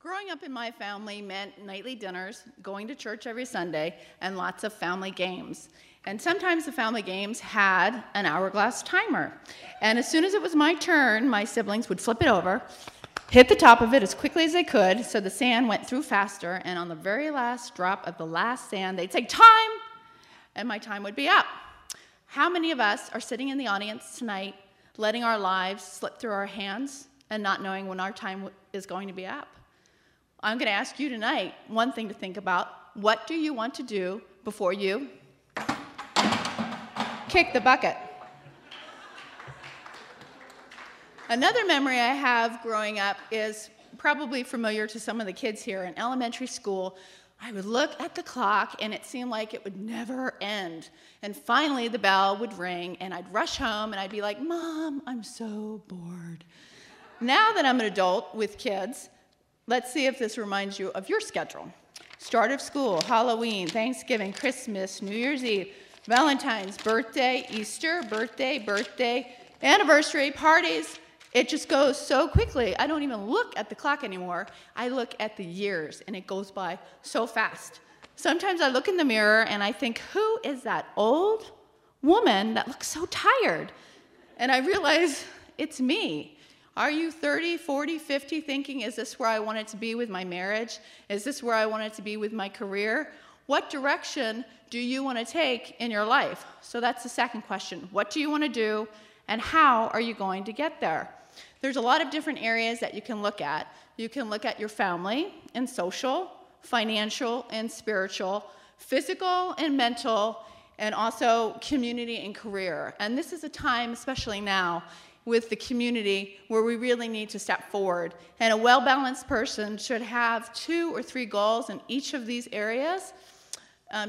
Growing up in my family meant nightly dinners, going to church every Sunday, and lots of family games. And sometimes the family games had an hourglass timer. And as soon as it was my turn, my siblings would flip it over, hit the top of it as quickly as they could, so the sand went through faster, and on the very last drop of the last sand, they'd say, "Time!" and my time would be up. How many of us are sitting in the audience tonight, letting our lives slip through our hands and not knowing when our time is going to be up? I'm going to ask you tonight one thing to think about. What do you want to do before you kick the bucket? Another memory I have growing up is probably familiar to some of the kids here. In elementary school, I would look at the clock and it seemed like it would never end. And finally the bell would ring and I'd rush home and I'd be like, "Mom, I'm so bored." Now that I'm an adult with kids, let's see if this reminds you of your schedule. Start of school, Halloween, Thanksgiving, Christmas, New Year's Eve, Valentine's, birthday, Easter, birthday, anniversary, parties. It just goes so quickly. I don't even look at the clock anymore. I look at the years, and it goes by so fast. Sometimes I look in the mirror, and I think, who is that old woman that looks so tired? And I realize it's me. Are you 30, 40, 50 thinking, is this where I want it to be with my marriage? Is this where I want it to be with my career? What direction do you want to take in your life? So that's the second question. What do you want to do, and how are you going to get there? There's a lot of different areas that you can look at. You can look at your family and social, financial and spiritual, physical and mental, and also community and career. And this is a time, especially now, with the community where we really need to step forward. And a well-balanced person should have 2 or 3 goals in each of these areas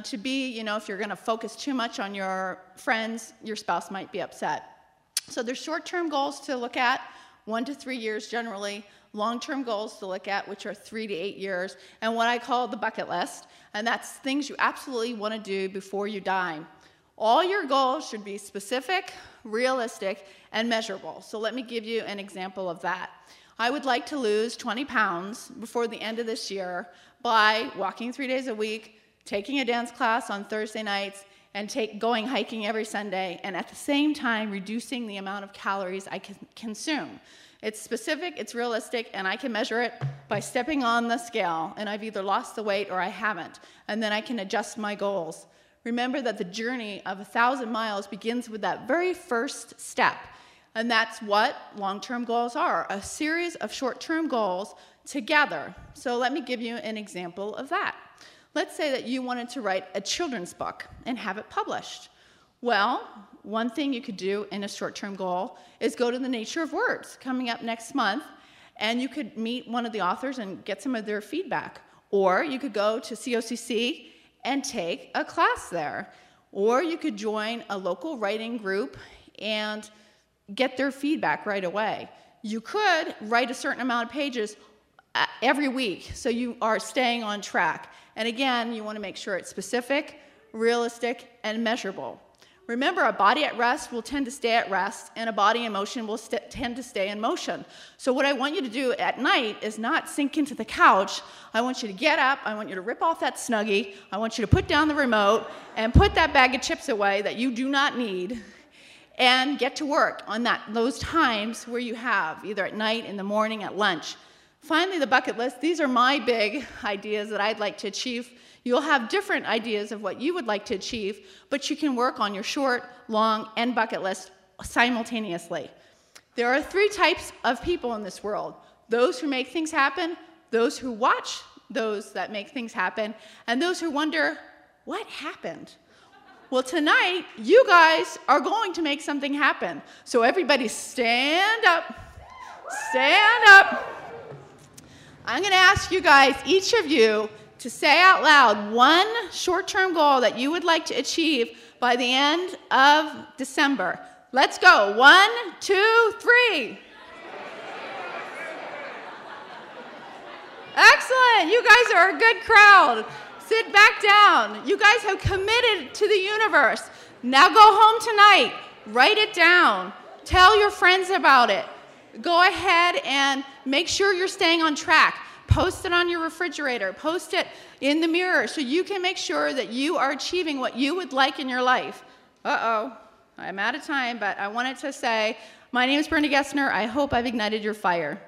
to be, if you're going to focus too much on your friends, your spouse might be upset. So there's short-term goals to look at, 1 to 3 years generally, long-term goals to look at, which are 3 to 8 years, and what I call the bucket list, and that's things you absolutely want to do before you die. All your goals should be specific, realistic, and measurable. So let me give you an example of that. I would like to lose 20 pounds before the end of this year by walking 3 days a week, taking a dance class on Thursday nights, and going hiking every Sunday, and at the same time reducing the amount of calories I can consume. It's specific, it's realistic, and I can measure it by stepping on the scale, and I've either lost the weight or I haven't, and then I can adjust my goals. Remember that the journey of 1,000 miles begins with that very first step. And that's what long-term goals are, a series of short-term goals together. So let me give you an example of that. Let's say that you wanted to write a children's book and have it published. Well, one thing you could do in a short-term goal is go to the Nature of Words coming up next month, and you could meet one of the authors and get some of their feedback. Or you could go to COCC and take a class there. Or you could join a local writing group and get their feedback right away. You could write a certain amount of pages every week so you are staying on track. And again, you want to make sure it's specific, realistic, and measurable. Remember, a body at rest will tend to stay at rest, and a body in motion will tend to stay in motion. So what I want you to do at night is not sink into the couch. I want you to get up. I want you to rip off that Snuggie. I want you to put down the remote and put that bag of chips away that you do not need, and get to work on those times where you have, either at night, in the morning, at lunch. Finally, the bucket list. These are my big ideas that I'd like to achieve. You'll have different ideas of what you would like to achieve, but you can work on your short, long, and bucket list simultaneously. There are 3 types of people in this world: those who make things happen, those who watch those that make things happen, and those who wonder, what happened? Well, tonight, you guys are going to make something happen. So everybody stand up. Stand up. I'm going to ask you guys, each of you, to say out loud one short-term goal that you would like to achieve by the end of December. Let's go. 1, 2, 3. Excellent. You guys are a good crowd. Sit back down. You guys have committed to the universe. Now go home tonight. Write it down. Tell your friends about it. Go ahead and make sure you're staying on track. Post it on your refrigerator. Post it in the mirror so you can make sure that you are achieving what you would like in your life. Uh-oh, I'm out of time, but I wanted to say, my name is Brenda Gessner. I hope I've ignited your fire.